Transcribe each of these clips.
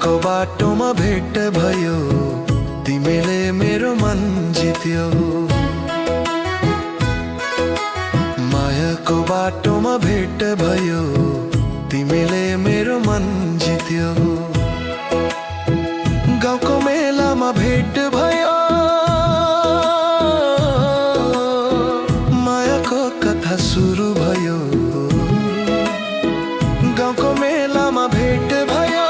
मायाको बाटोमा भेट भयो, तिमीले मेरो मन जित्यो। मायाको बाटोमा भेट भयो, तिमीले मेरो मन जित्यो। गाउँको मेलामा भेट भयो, मायाको कथा सुरु भयो। गाउँको मेलामा भेट भयो,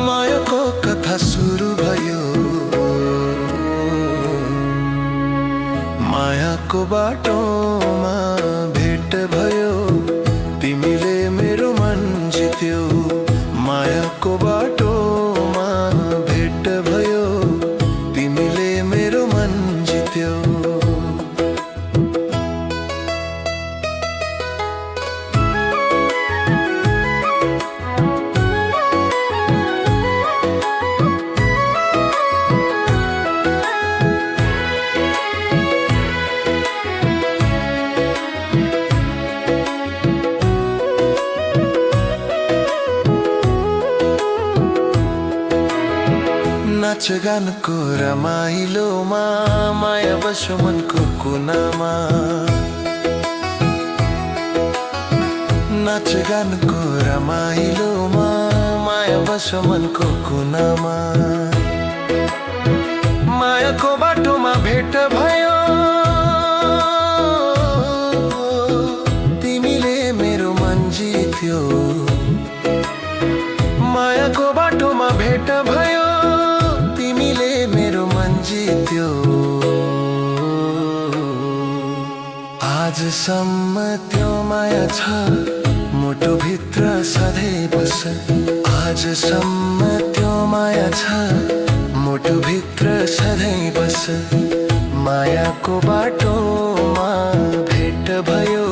मायाको कथा सुरु भयो। मायाको बाटोमा भेट भयो, तिमीले मेरो मन जित्यो। मायाको बाटोमा भेट भयो, तिमीले मेरो मन जित्यो। नाचगानको रमाइलोमा माया बस्यो मनको कुनामा। नाचगानको रमाइलोमा माया बस्यो मनको कुनामा। मायाको बाटोमा भेट भयो, तिमीले मेरो मन जित्यो। मायाको बाटोमा भेट भयो, तिमीले मेरो मन जित्यो। आजसम्म त्यो माया छ मुटुभित्र सधैँ बस। आजसम्म त्यो माया छ मुटुभित्र सधैँ बस। मायाको बाटोमा भेट भयो,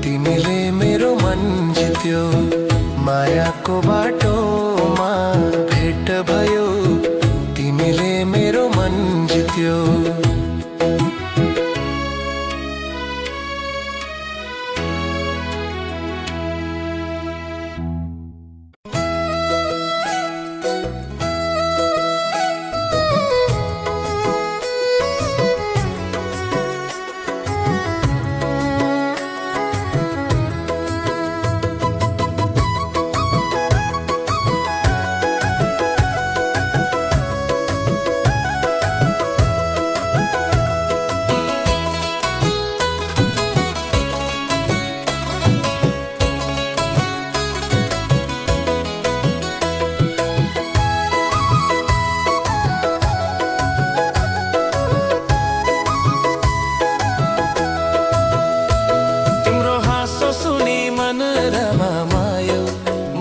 तिमीले मेरो मन जित्यो। मायाको बाटोमा भेट भयो, तिमीले मेरो मन जित्यो।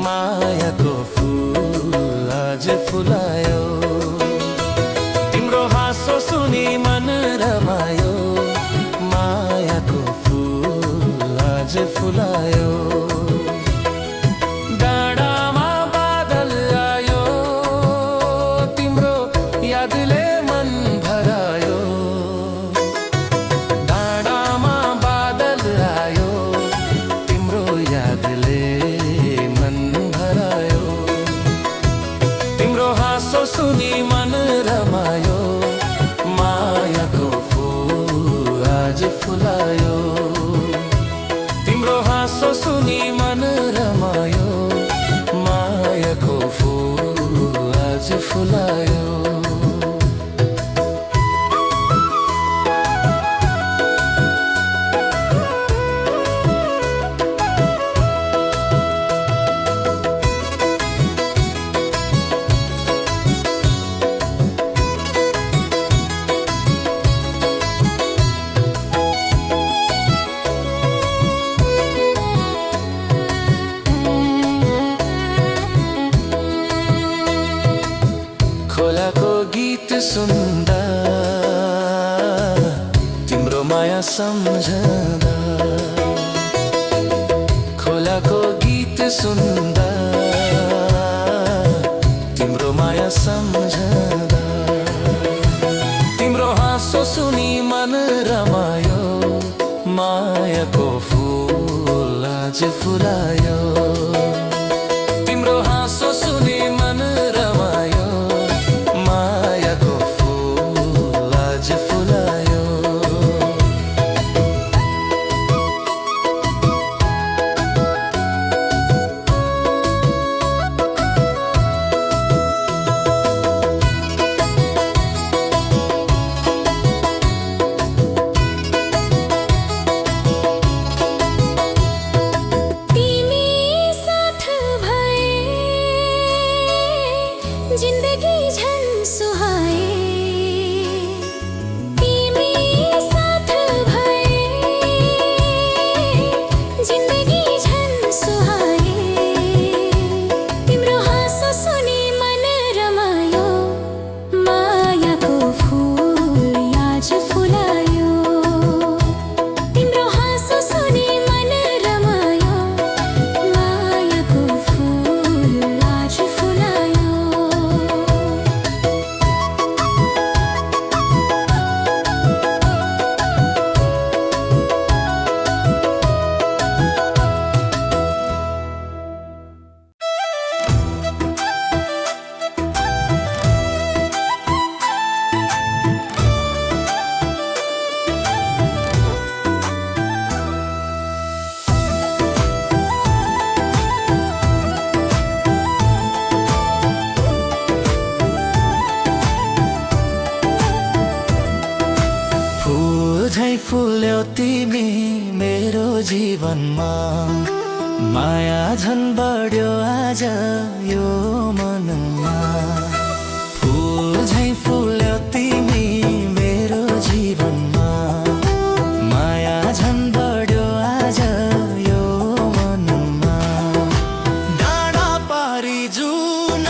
मायाको फूल आज फुलायो। तिम्रो हाँसो सुनि मन रमायो, मायाको फूल आज फुलायो। डाँडामा बादल आयो, तिम्रो यादले मन भरायो। डाँडामा बादल आयो, तिम्रो यादले सुनी मन रमायो। मायाको फूल आज फुलायो। तिम्रो हाँसो सुनी मन रमायो, मायाको फूल आज फुलायो। खोलाको गीत सुन्दा, तिम्रो माया सम्झदा। खोलाको गीत सुन्दा, तिम्रो माया सम्झदा। तिम्रो हाँसो सुनि मन रमायो, मायाको फूल आज फुलायो। तिम्रो हाँसो सुनि मन जिन्दगी झन् सुहाए तिमी साथ भए जिन्दगी झन् सुहाए तिम्रो हाँसो सुनि मन रमायो मायाको फूल आज फुलायो तिम्रो हाँसो सुनि मन रमायो मायाको फूल आज फुलायो फूल झै फुल्यौ तिमी मेरो जीवनमा माया झन् बढ्यो आज यो मनमा फूल झै फुल्यौ तिमी मेरो जीवनमा माया झन् बढ्यो आज यो मनमा डाँडा पारी जुन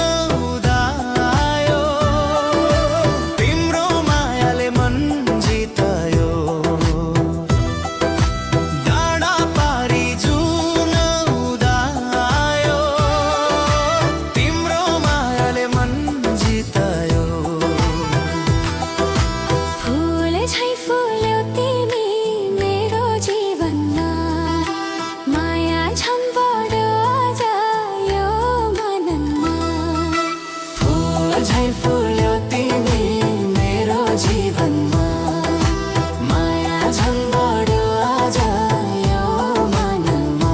उदायो तिम्रो मायाले मन जितायो डाँडा पारी जुन उदायो तिम्रो मायाले मन जितायो फूल झै फुल्यौ तिमी मेरो जीवनमा माया झन् बढ्यो आज यो मनमा फूल झै फुल्यौ तिमी मेरो जीवनमा माया झन् बढ्यो आज यो मनमा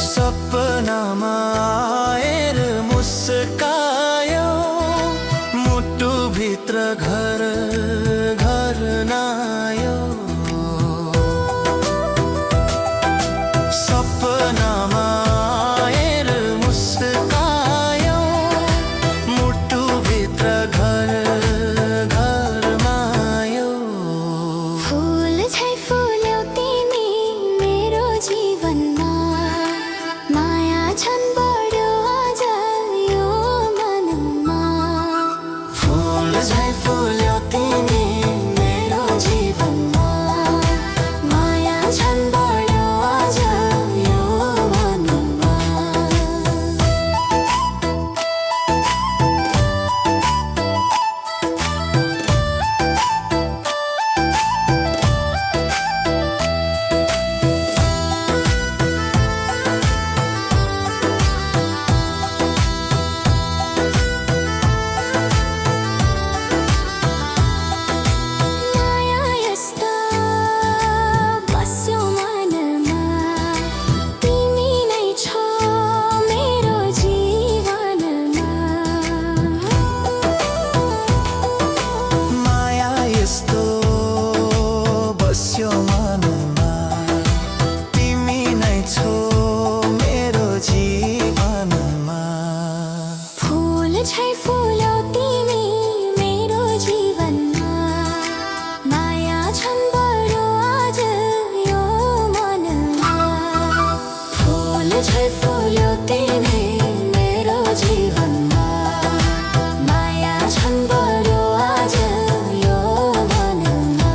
सपनामा आएर मुस्कायो मुटुभित्र घर घर नायो सपनामा आएर मुस्कायो मुटुभित्र घर घर मायो फूल झै फुल्यौ तिमी मेरो जीवनमा माया झन् बढ्यो आज यो मनमा फूल झै फुल्यौ तिमी मेरो जीवनमा माया झन् बढ्यो आज यो मनमा माया यस्तो बस्यो मनमा तिमी नै छौ मेरो जीवनमा माया यस्तो बस्यो मनमा तिमी नै छौ मेरो जीवनमा फूल झै फुल्यौ तिमी मेरो जीवनमा माया झन् बढ्यो आज यो मनमा फूल झै फुल्यौ तिमी मेरो जीवनमा माया झन् बढ्यो आज यो मनमा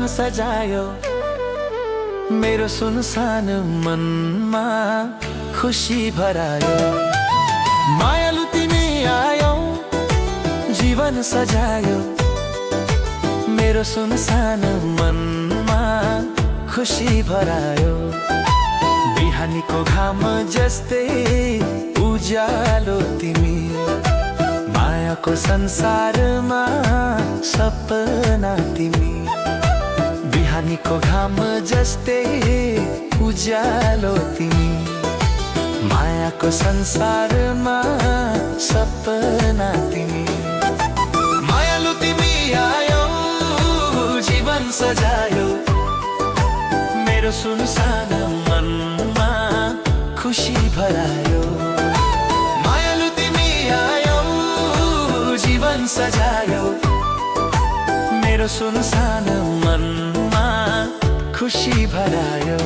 जीवन सजायो मेरो सुनसान मनमा खुसी भरायो मायालु तिमी आयौ जीवन सजायो मेरो सुनसान मनमा खुसी भरायो बिहानीको घाम जस्तै उज्यालो तिमी मायाको संसारमा सपना तिमी बिहानीको घाम जस्तै उज्यालो तिमी मायाको संसारमा सपना तिमी मायालु तिमी आयौ जीवन सजायो मेरो सुनसान मनमा खुसी भरायो मायालु तिमी आयौ जीवन सजायो मेरो सुनसान मनमा खुसी भरायो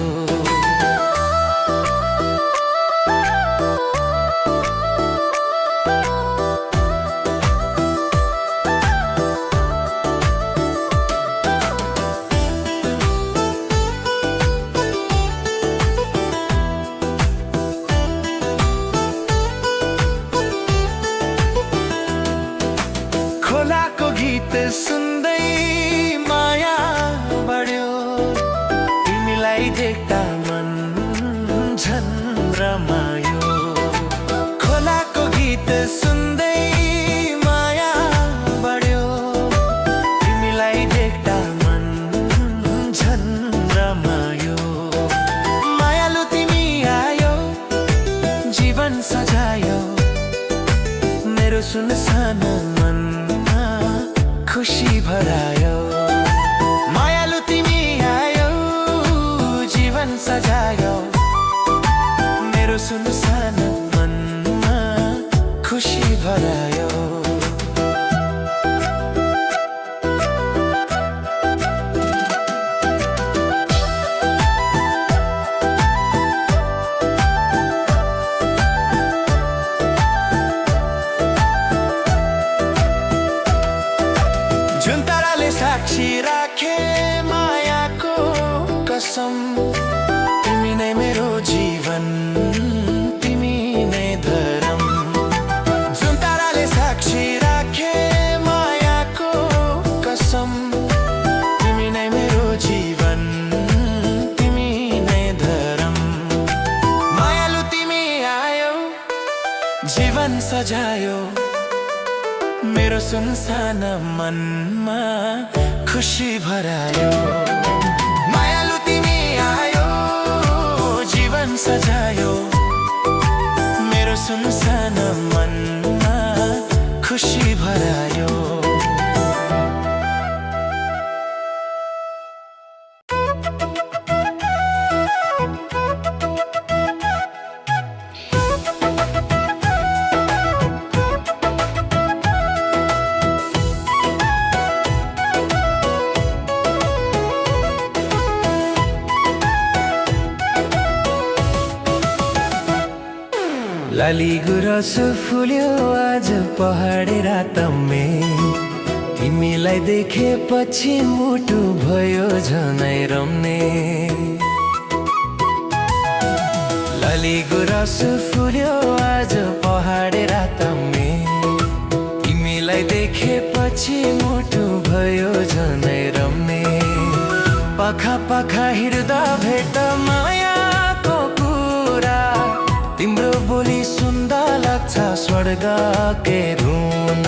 खोलाको गीत सुन्दै माया बढ्यो तिमीलाई देख्दा मन झन् रमायो खोलाको गीत सुन्दै माया बढ्यो तिमीलाई देख्दा मन झन् रमायो मायालु तिमी आयो जीवन सजायो मेरो सुनसान मनमा खुसी भरायो मायालु तिमी आयौ जीवन सजायो मेरो सुनसान मनमा खुसी भरायो जुन ताराले साक्षी राखे मायाको कसम तिमी नै मेरो जीवन तिमी नै धरम जुन ताराले साक्षी राखे मायाको कसम तिमी नै मेरो जीवन तिमी नै धरम मायालु तिमी आयौ जीवन सजायो मेरो सुनसान मनमा खुसी भरायो मायालु तिमी आयो जीवन सजायो मेरो सुनसान मनमा खुसी भरायो लाली गुराँस फुल्यो आज पहाडे रातमे तिमीलाई देखेपछि मुटु भयो झनै रम्ने लाली गुराँस फुल्यो आज पहाडे रातमे तिमीलाई देखेपछि मुटु भयो झनै रम्ने पाखा पाखा हिँड्दा भेट मायाको कुरा तिम्रो बोली सुन्दा लाग्छ स्वर्गकै धुन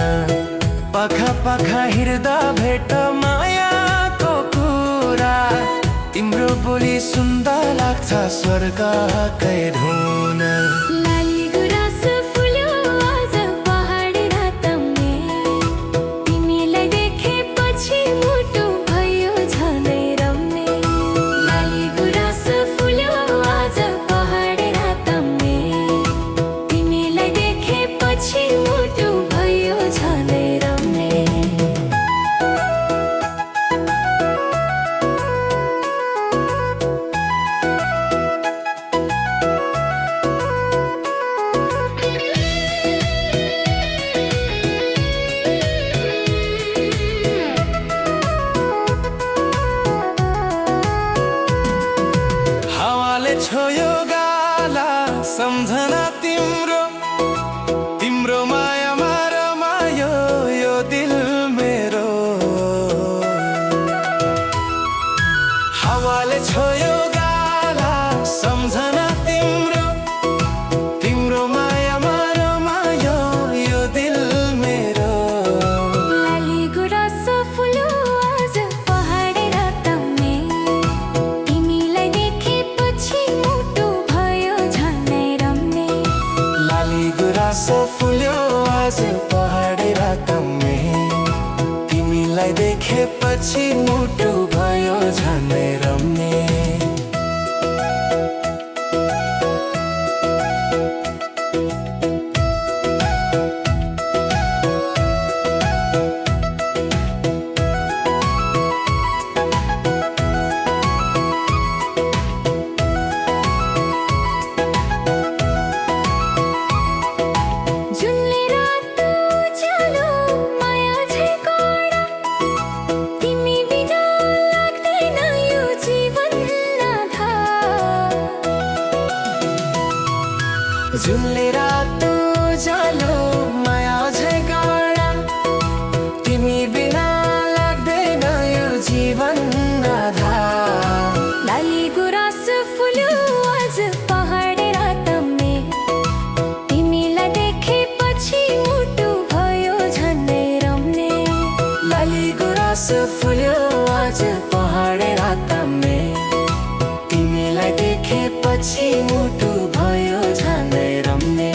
पाखा पाखा हिँड्दा भेट मायाको कुरा तिम्रो बोली सुन्दा लाग्छ स्वर्गकै धुन लाली गुराँस फुल्यो आज पहाडे रातमे तिमीलाई देखेपछि मुटु भयो झनै रम्ने लाली गुराँस फुल्यो आज पहाडे रातमे तिमीलाई देखेपछि मुटु भयो झनै रम्ने गुराँस फुल्यो आज पहाडे रातमे तिमीलाई देखेपछि मुटु भयो झनै रम्ने जुनले रात उज्यालो माया झै कडा तिमी बिना लाग्दैन यो जीवन आधार जुनले रात उज्यालो माया झै कडा तिमी बिना लाग्दैन यो जीवन आधार लाली गुराँस फुल्यो आज पहाडे रातमे तिमीलाई देखेपछि मुटु भयो झनै रम्ने लाली गुराँस फुल्यो आज पहाडे रातमे तिमीलाई देखेपछि मुटु भयो झनै रम्ने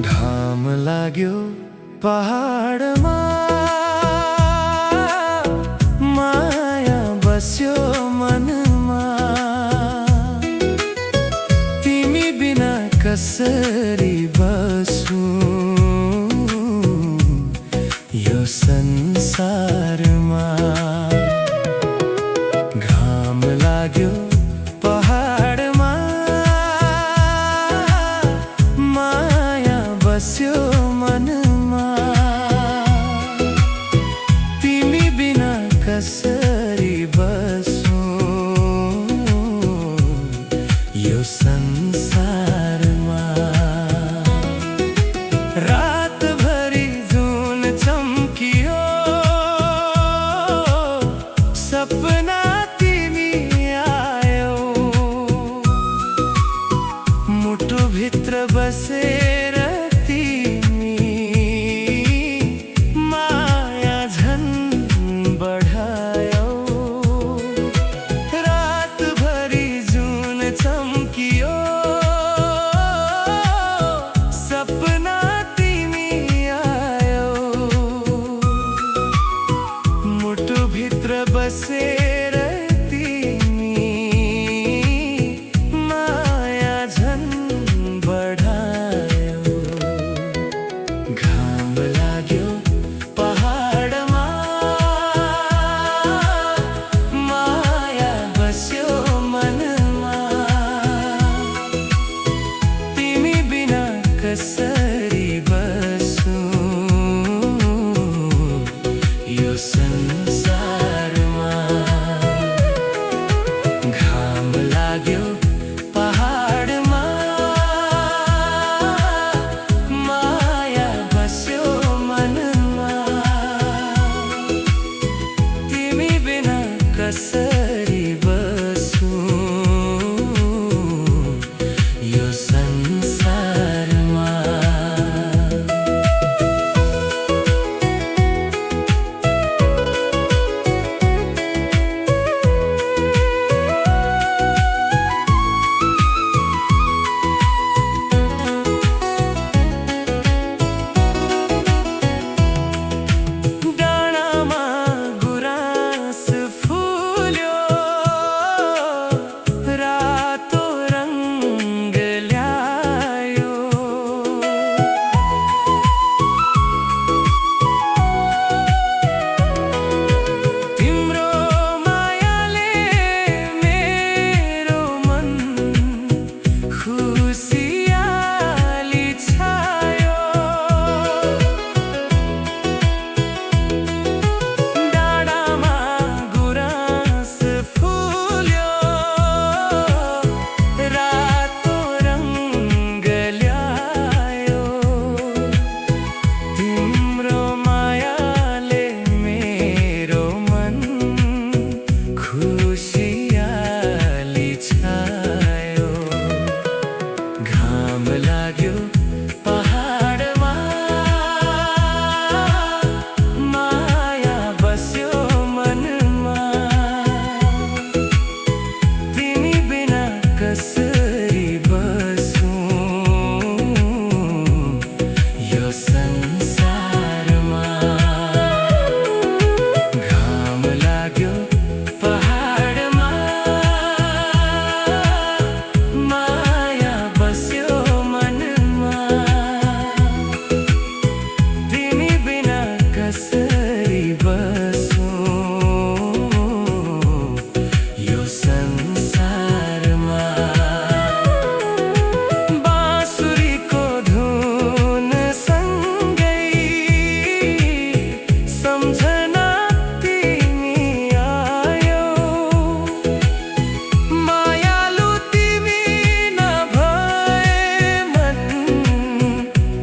घाम लाग्यो पहाडमा माया बस्यो मनमा तिमी बिना कसरी बसु यो संसारमा घाम लाग्यो पहाडमा माया बस्यो मनमा तिमी बिना कसरी बसु यो संसारमा रातभरि जुन चम्कियो सपना तिमी कसरी बसौँ यो संसारमा। बाँसुरीको धुन सँगै सम्झना तिमी आयौ, मायालु तिमी नभए मन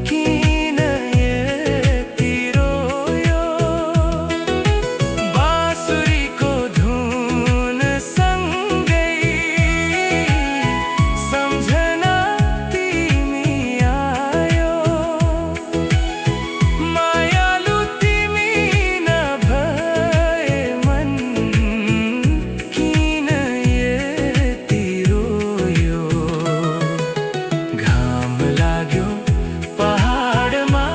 किन यति रोयो। बाँसुरीको धुन सँगै सम्झना तिमी आयो, मायालु तिमी नभए मन किन यति रोयो। घाम लाग्यो पहाडमा,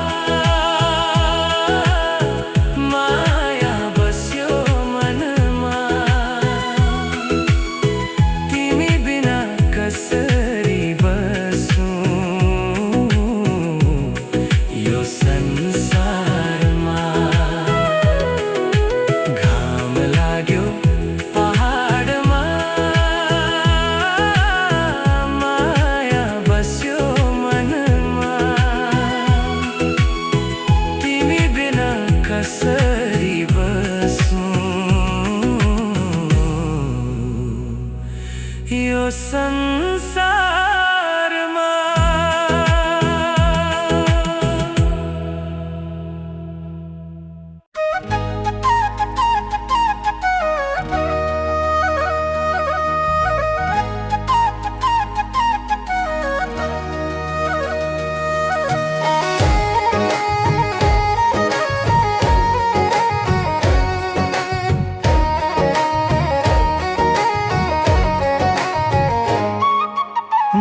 माया बस्यो मनमा, तिमी बिना कसरी बसौँ यो संसारमा। घाम लाग्यो पहाडमा, माया बस्यो मनमा, तिमी बिना कसरी बसौँ यो संसारमा।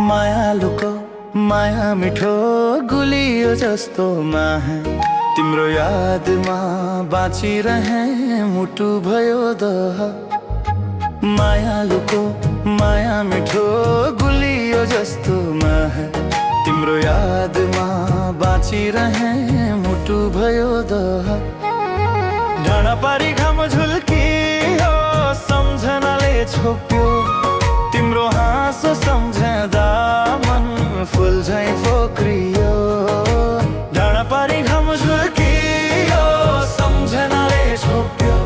मायालुको माया मिठो गुलियो जस्तो माया, तिम्रो यादमा बाँचिरहे मुटु भयो दह। मायालुको माया मिठो गुलियो जस्तो माया, तिम्रो यादमा बाँचिरहे मुटु भयो दह। डाँडा पारी घाम झुल्कियो सम्झनाले छोप्यो, तिम्रो हाँसो सम्झँदा मन फुल झैँ पोख्रियो। डाँडा पारी घाम झुल्कियो सम्झनाले छोप्यो,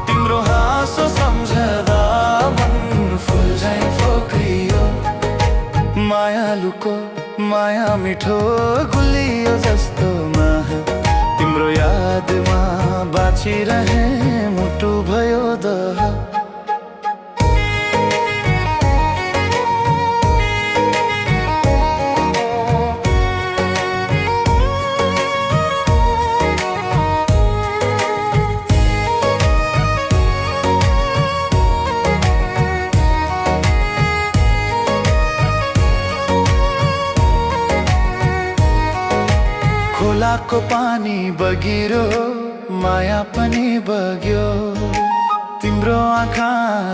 तिम्रो हाँसो सम्झँदा मन फुल झैँ पोख्रियो। मायालुको माया मिठो गुलियो जस्तो माया, तिम्रो यादमा बाँचिरहे मुटु भयो दह। खोलाको पानी बगिरो माया पनि बग्यो, तिम्रो आँखा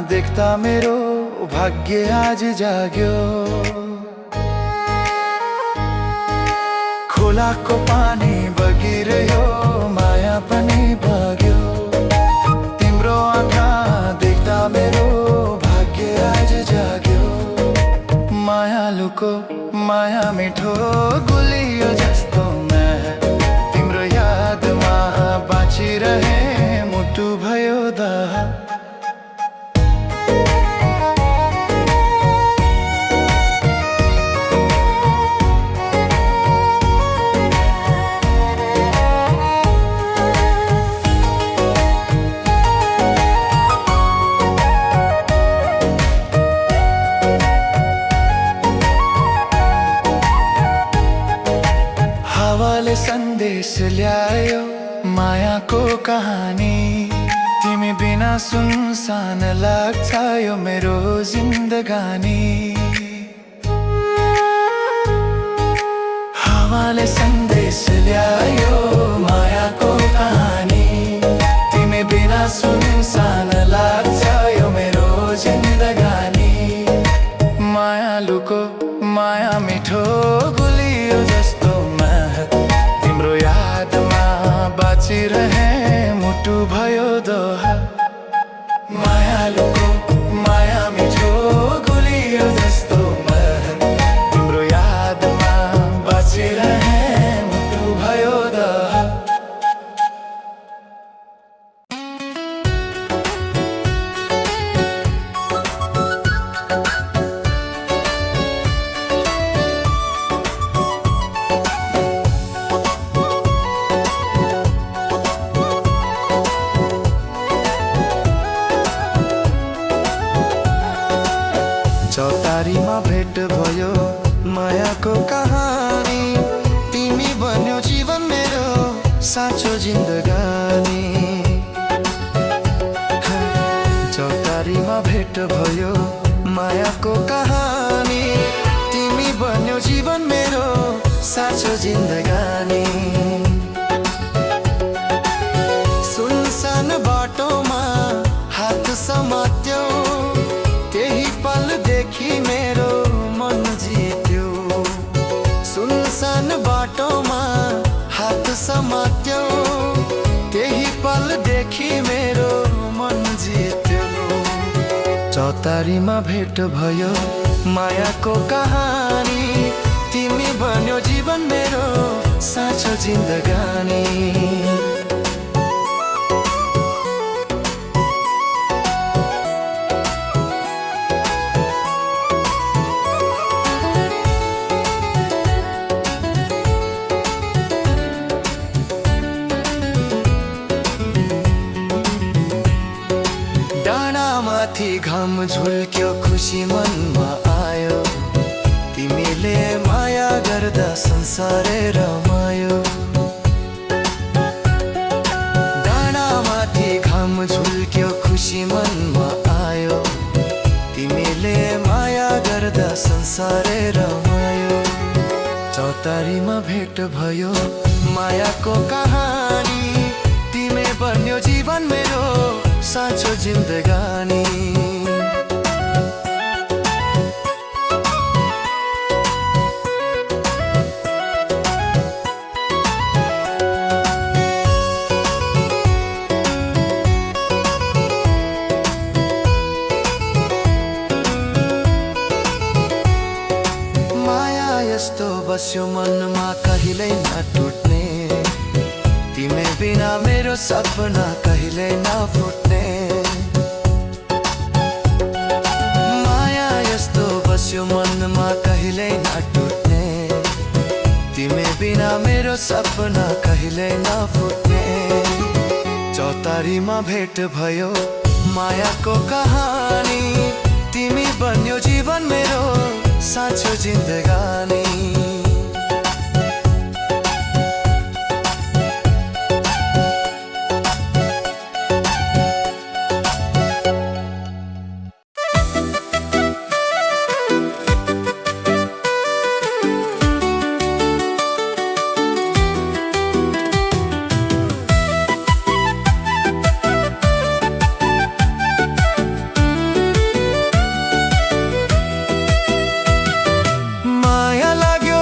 देख्दा मेरो भाग्य आज जाग्यो। खोलाको पानी बगिरह्यो माया पनि बग्यो, तिम्रो आँखा देख्दा मेरो भाग्य आज जाग्यो। मायालुको माया मिठो गुलियो जस्तो माया, तिम्रो यादमा बाँचिरहे मुटु भयो दह। हावाले सन्देश ल्यायो मायाको कहानी, तिमी बिना सुनसान लाग्छ यो मेरो जिन्दगानी। हावाले सन्देश ल्यायो मायाको कहानी, तिमी बिना सुनसान लाग्छ यो मेरो जिन्दगानी। मायालुको माया मिठो गुलियो जस्तो माया, तिम्रो यादमा बाँचिरहे मुटु भयो दोहा मायालुको माया मिठो गुलियो जस्तो मन तिम्रो यादमा बाँचिरहे मुटु भयो दोहा चौतारीमा भेट भयो मायाको कहानी तिमी बन्यो जीवन मेरो साँचो जिन्दगानी चौतारीमा भेट भयो मायाको कहानी तिमी बन्यो जीवन मेरो साँचो जिन्दगानी सुनसान बाटोमा हात समात्यो त्यही पलदेखि मेरो मन जित्यो सुनसान बाटोमा हात समात्यो त्यही पलदेखि मेरो मन जित्यो चौतारीमा भेट भयो मायाको कहानी तिमी बन्यो जीवन मेरो साँचो जिन्दगानी माथि घाम झुल्क्यो खुसी मनमा आयो तिमीले माया गर्दा संसारै रमायो डाँडामाथि घाम झुल्क्यो खुसी मनमा आयो तिमीले माया गर्दा संसारै रमायो चौतारीमा भेट भयो मायाको कहानी तिमी बन्यो जीवन मेरो साँचो जिन्दगानी माया यस्तो बस्यो मनमा कहिल्यै नटुट्ने तिमी बिना मेरो सपना कहिल्यै नफुट्ने माया यस्तो बस्यो मनमा कहिल्यै नटुट्ने तिमी बिना मेरो सपना कहिल्यै नफुट्ने चौतारीमा भेट भयो मायाको कहानी तिमी बन्यो जीवन मेरो साँचो जिन्दगानी माया लाग्यो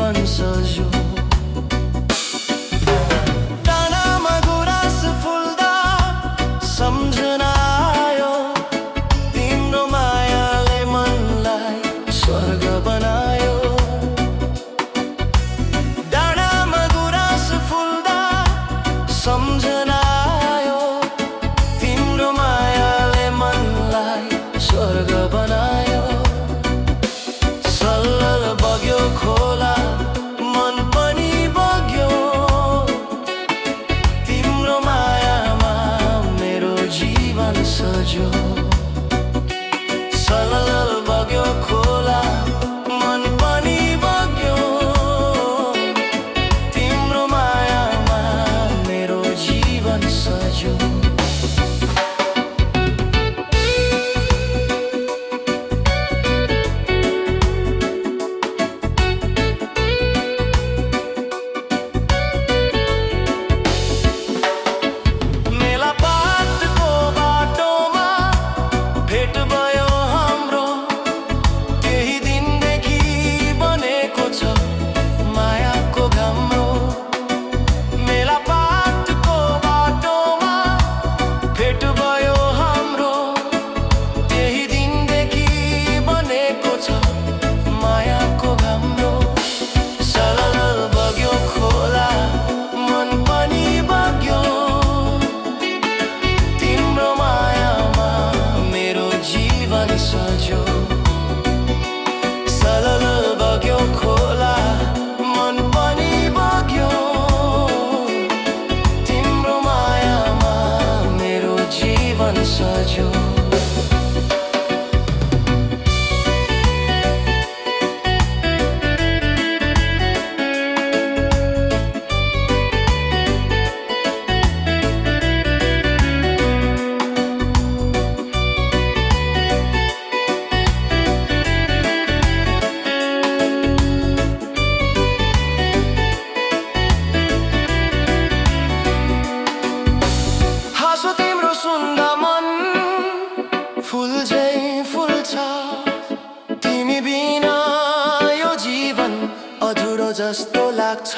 जीवन सजो। डाँडामा गुराँस फुल्दा सम्झना आयो, तिम्रो मायाले मनलाई स्वर्ग बनायो। डाँडामा गुराँस फुल्दा सम्झना आयो, तिम्रो मायाले मनलाई स्वर्ग बनायो। सल्लल बग्यो खोला मन पनि बग्यो, तिम्रो मायामा मेरो जीवन सजो। सल्लल बग्यो खोला मन पनि बग्यो, तिम्रो मायामा मेरो जीवन सजो। सजो सलल बग्यो खोला मन पनि बग्यो, तिम्रो मायामा मेरो जीवन सजो। तिम्रो सुन्दा मन फुल झै फुल्छ, तिमी बिना यो जीवन अधुरो जस्तो लाग्छ।